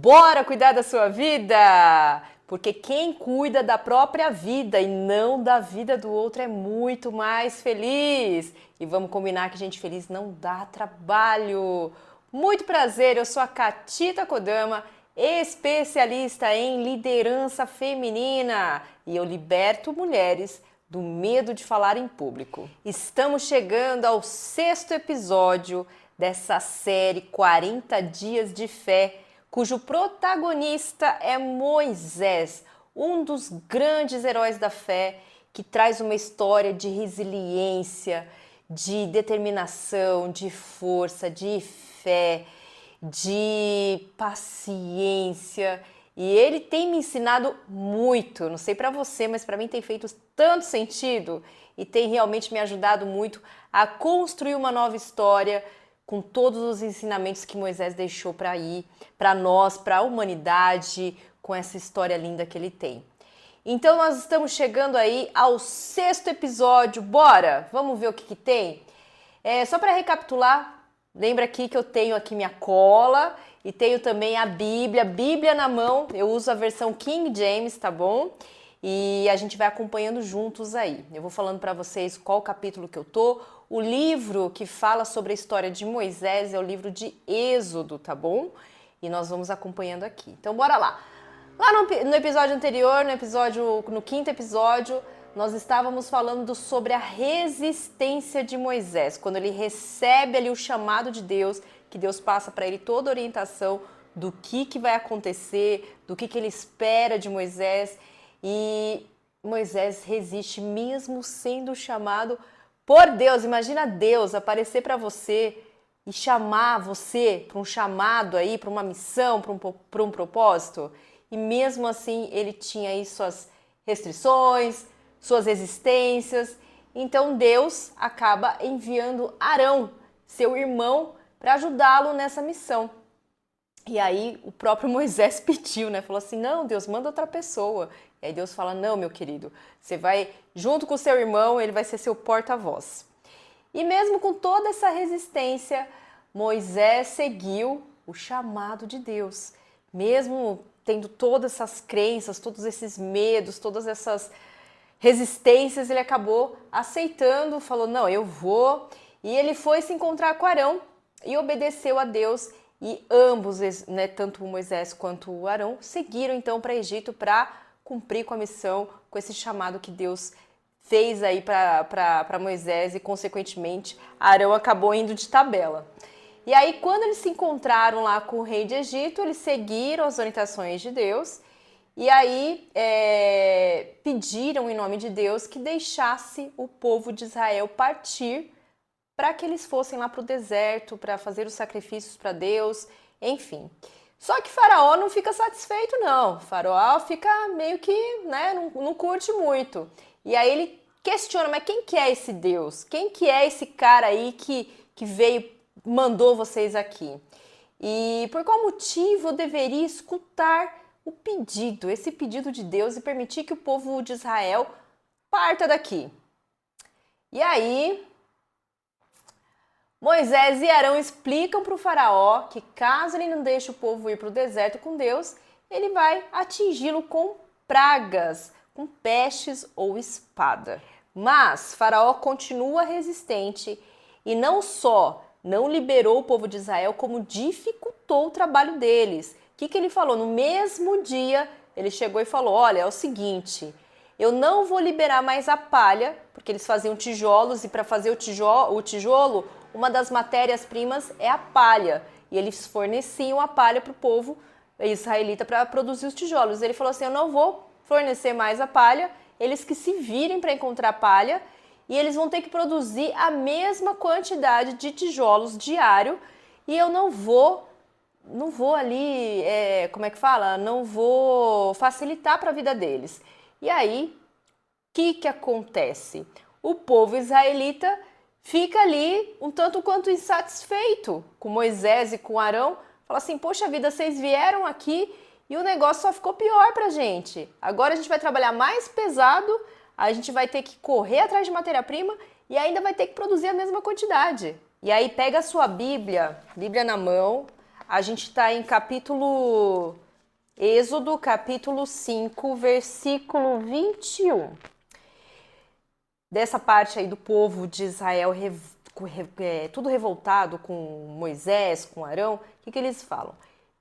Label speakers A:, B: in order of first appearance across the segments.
A: Bora cuidar da sua vida! Porque quem cuida da própria vida e não da vida do outro é muito mais feliz. E vamos combinar que gente feliz não dá trabalho. Muito prazer, eu sou a Catita Kodama, especialista em liderança feminina. E eu liberto mulheres do medo de falar em público. Estamos chegando ao 6º episódio dessa série 40 Dias de Fé, cujo protagonista é Moisés, um dos grandes heróis da fé, que traz uma história de resiliência, de determinação, de força, de fé, de paciência. E ele tem me ensinado muito, não sei para você, mas para mim tem feito tanto sentido e tem realmente me ajudado muito a construir uma nova história com todos os ensinamentos que Moisés deixou para nós, para a humanidade, com essa história linda que ele tem. Então nós estamos chegando aí ao 6º episódio, bora? Vamos ver o que tem? Só para recapitular, lembra aqui que eu tenho aqui minha cola e tenho também a Bíblia na mão, eu uso a versão King James, tá bom? E a gente vai acompanhando juntos aí. Eu vou falando para vocês qual capítulo que eu tô. O livro que fala sobre a história de Moisés é o livro de Êxodo, tá bom? E nós vamos acompanhando aqui. Então bora lá. Lá no episódio anterior, no 5º episódio, nós estávamos falando sobre a resistência de Moisés, quando ele recebe ali o chamado de Deus, que Deus passa para ele toda a orientação do que vai acontecer, do que ele espera de Moisés. E Moisés resiste mesmo sendo chamado por Deus. Imagina Deus aparecer para você e chamar você para um chamado aí, para uma missão, para um propósito. E mesmo assim ele tinha aí suas restrições, suas resistências. Então Deus acaba enviando Arão, seu irmão, para ajudá-lo nessa missão. E aí o próprio Moisés pediu, né? Falou assim, não, Deus, manda outra pessoa. E aí Deus fala, não, meu querido, você vai junto com o seu irmão, ele vai ser seu porta-voz. E mesmo com toda essa resistência, Moisés seguiu o chamado de Deus. Mesmo tendo todas essas crenças, todos esses medos, todas essas resistências, ele acabou aceitando, falou, não, eu vou. E ele foi se encontrar com Arão e obedeceu a Deus. E ambos, né, tanto Moisés quanto o Arão, seguiram então para Egito para cumprir com a missão, com esse chamado que Deus fez aí para Moisés e, consequentemente, Arão acabou indo de tabela. E aí, quando eles se encontraram lá com o rei de Egito, eles seguiram as orientações de Deus e aí pediram em nome de Deus que deixasse o povo de Israel partir para que eles fossem lá para o deserto, para fazer os sacrifícios para Deus, enfim. Só que Faraó não fica satisfeito, não. Faraó fica meio que, né, não curte muito. E aí ele questiona, mas quem que é esse Deus? Quem que é esse cara aí que veio, mandou vocês aqui? E por qual motivo eu deveria escutar esse pedido de Deus e permitir que o povo de Israel parta daqui? E aí Moisés e Arão explicam para o faraó que caso ele não deixe o povo ir para o deserto com Deus, ele vai atingi-lo com pragas, com pestes ou espada. Mas faraó continua resistente e não só não liberou o povo de Israel, como dificultou o trabalho deles. O que ele falou? No mesmo dia, ele chegou e falou, olha, é o seguinte, eu não vou liberar mais a palha, porque eles faziam tijolos e para fazer o tijolo, uma das matérias-primas é a palha. E eles forneciam a palha para o povo israelita para produzir os tijolos. Ele falou assim, eu não vou fornecer mais a palha, eles que se virem para encontrar palha e eles vão ter que produzir a mesma quantidade de tijolos diário e eu não vou ali, não vou facilitar para a vida deles. E aí, o que acontece? O povo israelita fica ali um tanto quanto insatisfeito com Moisés e com Arão. Fala assim, poxa vida, vocês vieram aqui e o negócio só ficou pior pra gente. Agora a gente vai trabalhar mais pesado, a gente vai ter que correr atrás de matéria-prima e ainda vai ter que produzir a mesma quantidade. E aí pega a sua Bíblia na mão, A gente está em Êxodo, capítulo 5, versículo 21. Dessa parte aí do povo de Israel, tudo revoltado com Moisés, com Arão, o que eles falam?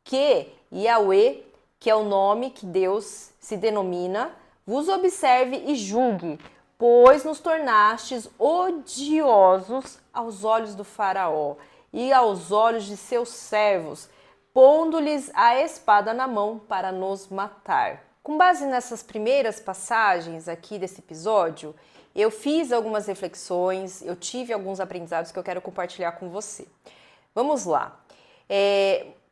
A: Que Yahweh, que é o nome que Deus se denomina, vos observe e julgue, pois nos tornastes odiosos aos olhos do faraó e aos olhos de seus servos, pondo-lhes a espada na mão para nos matar. Com base nessas primeiras passagens aqui desse episódio, eu fiz algumas reflexões, eu tive alguns aprendizados que eu quero compartilhar com você. Vamos lá.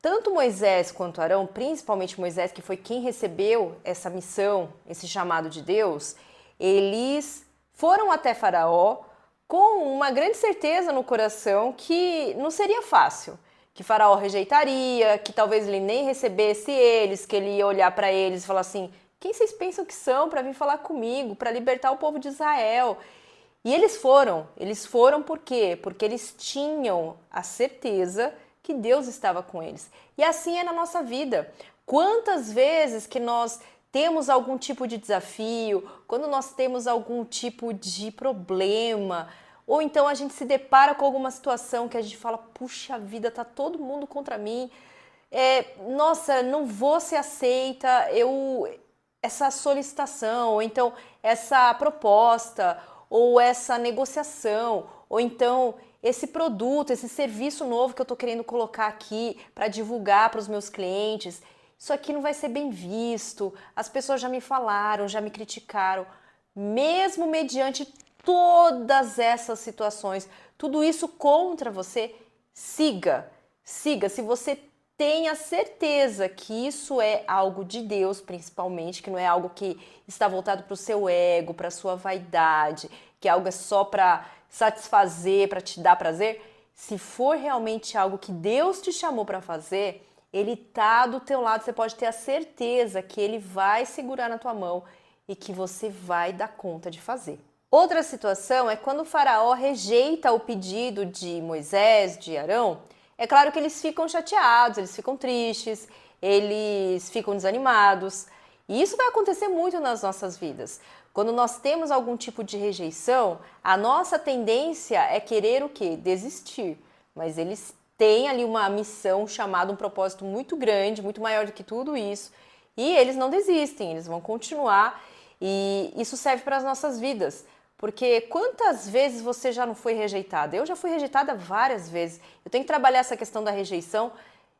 A: Tanto Moisés quanto Arão, principalmente Moisés, que foi quem recebeu essa missão, esse chamado de Deus, eles foram até Faraó com uma grande certeza no coração que não seria fácil, que Faraó rejeitaria, que talvez ele nem recebesse eles, que ele ia olhar para eles e falar assim: quem vocês pensam que são para vir falar comigo, para libertar o povo de Israel? E eles foram por quê? Porque eles tinham a certeza que Deus estava com eles. E assim é na nossa vida. Quantas vezes que nós temos algum tipo de desafio, quando nós temos algum tipo de problema, ou então a gente se depara com alguma situação que a gente fala: puxa vida, tá todo mundo contra mim, nossa, não vou ser aceita, essa solicitação, ou então essa proposta, ou essa negociação, ou então esse produto, esse serviço novo que eu estou querendo colocar aqui para divulgar para os meus clientes, isso aqui não vai ser bem visto, as pessoas já me falaram, já me criticaram. Mesmo mediante todas essas situações, tudo isso contra você, siga. Se você tenha certeza que isso é algo de Deus, principalmente, que não é algo que está voltado para o seu ego, para a sua vaidade, que algo é só para satisfazer, para te dar prazer. Se for realmente algo que Deus te chamou para fazer, Ele tá do teu lado, você pode ter a certeza que Ele vai segurar na tua mão e que você vai dar conta de fazer. Outra situação é quando o faraó rejeita o pedido de Moisés, de Arão. É claro que eles ficam chateados, eles ficam tristes, eles ficam desanimados. E isso vai acontecer muito nas nossas vidas. Quando nós temos algum tipo de rejeição, a nossa tendência é querer o quê? Desistir. Mas eles têm ali uma missão chamada, um propósito muito grande, muito maior do que tudo isso. E eles não desistem, eles vão continuar. E isso serve para as nossas vidas. Porque quantas vezes você já não foi rejeitada? Eu já fui rejeitada várias vezes. Eu tenho que trabalhar essa questão da rejeição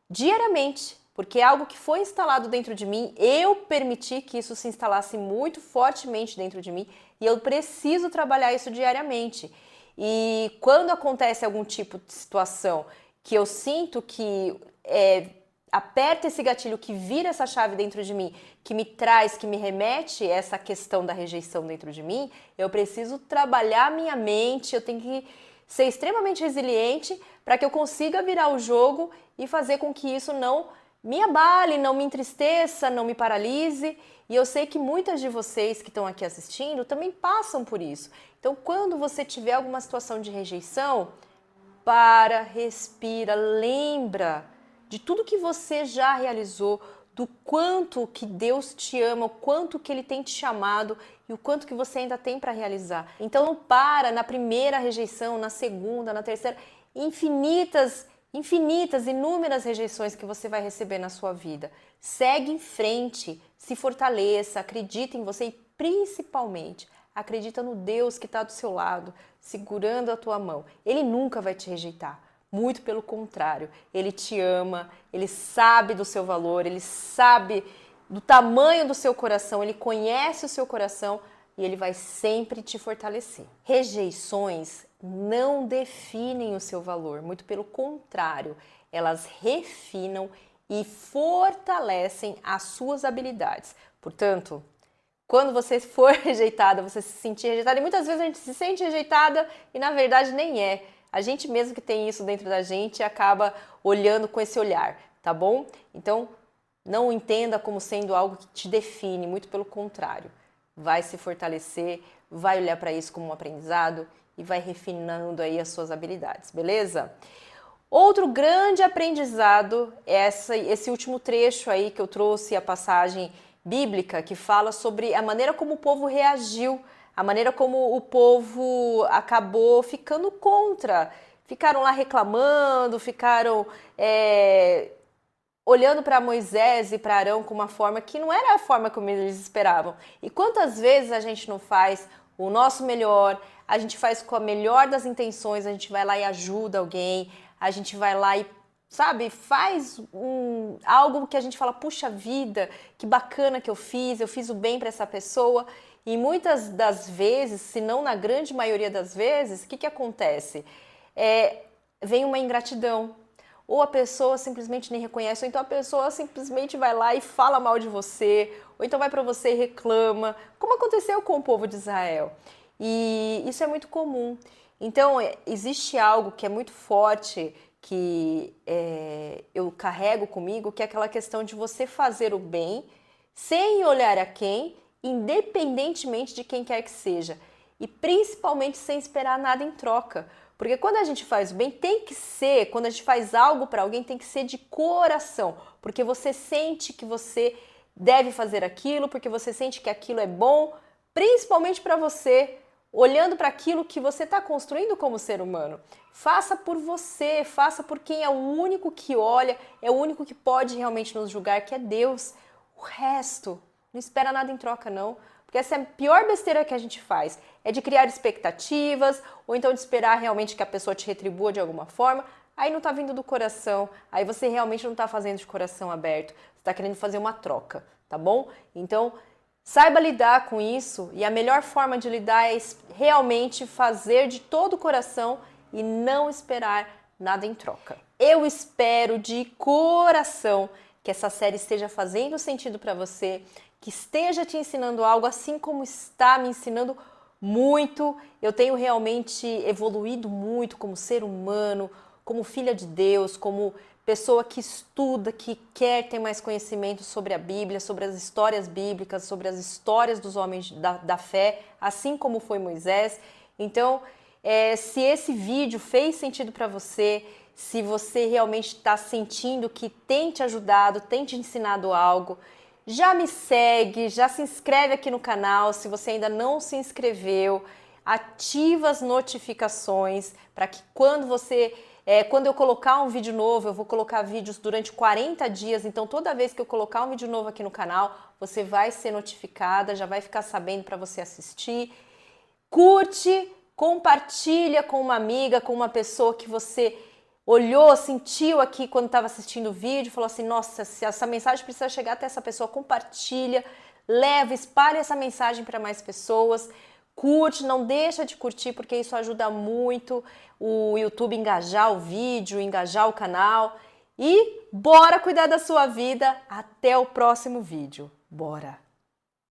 A: diariamente, porque é algo que foi instalado dentro de mim. Eu permiti que isso se instalasse muito fortemente dentro de mim e eu preciso trabalhar isso diariamente. E quando acontece algum tipo de situação que eu sinto que aperta esse gatilho, que vira essa chave dentro de mim, que me traz, que me remete essa questão da rejeição dentro de mim, eu preciso trabalhar a minha mente, eu tenho que ser extremamente resiliente para que eu consiga virar o jogo e fazer com que isso não me abale, não me entristeça, não me paralise. E eu sei que muitas de vocês que estão aqui assistindo também passam por isso. Então, quando você tiver alguma situação de rejeição, para, respira, lembra de tudo que você já realizou, do quanto que Deus te ama, o quanto que Ele tem te chamado e o quanto que você ainda tem para realizar. Então não para na primeira rejeição, na segunda, na terceira, inúmeras rejeições que você vai receber na sua vida. Segue em frente, se fortaleça, acredita em você e principalmente acredita no Deus que está do seu lado, segurando a tua mão. Ele nunca vai te rejeitar. Muito pelo contrário, Ele te ama, Ele sabe do seu valor, Ele sabe do tamanho do seu coração, Ele conhece o seu coração e Ele vai sempre te fortalecer. Rejeições não definem o seu valor, muito pelo contrário, elas refinam e fortalecem as suas habilidades. Portanto, quando você for rejeitada, você se sentir rejeitada, e muitas vezes a gente se sente rejeitada e na verdade nem é. A gente mesmo que tem isso dentro da gente acaba olhando com esse olhar, tá bom? Então, não entenda como sendo algo que te define, muito pelo contrário. Vai se fortalecer, vai olhar para isso como um aprendizado e vai refinando aí as suas habilidades, beleza? Outro grande aprendizado é esse último trecho aí que eu trouxe, a passagem bíblica, que fala sobre a maneira como o povo reagiu, a maneira como o povo acabou ficando contra. Ficaram lá reclamando, ficaram olhando para Moisés e para Arão com uma forma que não era a forma como eles esperavam. E quantas vezes a gente não faz o nosso melhor, a gente faz com a melhor das intenções, a gente vai lá e ajuda alguém, a gente vai lá e, sabe, faz algo que a gente fala, puxa vida, que bacana que eu fiz o bem para essa pessoa. E muitas das vezes, se não na grande maioria das vezes, o que acontece? Vem uma ingratidão. Ou a pessoa simplesmente nem reconhece, ou então a pessoa simplesmente vai lá e fala mal de você, ou então vai para você e reclama, como aconteceu com o povo de Israel. E isso é muito comum. Então, existe algo que é muito forte, que eu carrego comigo, que é aquela questão de você fazer o bem, sem olhar a quem, independentemente de quem quer que seja. E principalmente sem esperar nada em troca. Porque quando a gente faz o bem, tem que ser, quando a gente faz algo para alguém, tem que ser de coração. Porque você sente que você deve fazer aquilo, porque você sente que aquilo é bom, principalmente para você, olhando para aquilo que você está construindo como ser humano. Faça por você, faça por quem é o único que olha, é o único que pode realmente nos julgar, que é Deus. O resto, não espera nada em troca, não. Porque essa é a pior besteira que a gente faz, é de criar expectativas, ou então de esperar realmente que a pessoa te retribua de alguma forma, aí não tá vindo do coração, aí você realmente não tá fazendo de coração aberto, você tá querendo fazer uma troca, tá bom? Então, saiba lidar com isso, e a melhor forma de lidar é realmente fazer de todo o coração e não esperar nada em troca. Eu espero de coração que essa série esteja fazendo sentido para você, que esteja te ensinando algo, assim como está me ensinando muito. Eu tenho realmente evoluído muito como ser humano, como filha de Deus, como pessoa que estuda, que quer ter mais conhecimento sobre a Bíblia, sobre as histórias bíblicas, sobre as histórias dos homens da fé, assim como foi Moisés. Então, se esse vídeo fez sentido para você, se você realmente está sentindo que tem te ajudado, tem te ensinado algo, já me segue, já se inscreve aqui no canal, se você ainda não se inscreveu, ativa as notificações para que quando eu colocar um vídeo novo, eu vou colocar vídeos durante 40 dias, então toda vez que eu colocar um vídeo novo aqui no canal, você vai ser notificada, já vai ficar sabendo para você assistir. Curte, compartilha com uma amiga, com uma pessoa que você olhou, sentiu aqui quando estava assistindo o vídeo, falou assim, nossa, se essa mensagem precisa chegar até essa pessoa, compartilha, leva, espalhe essa mensagem para mais pessoas, curte, não deixa de curtir, porque isso ajuda muito o YouTube engajar o vídeo, engajar o canal. E bora cuidar da sua vida, até o próximo vídeo, bora!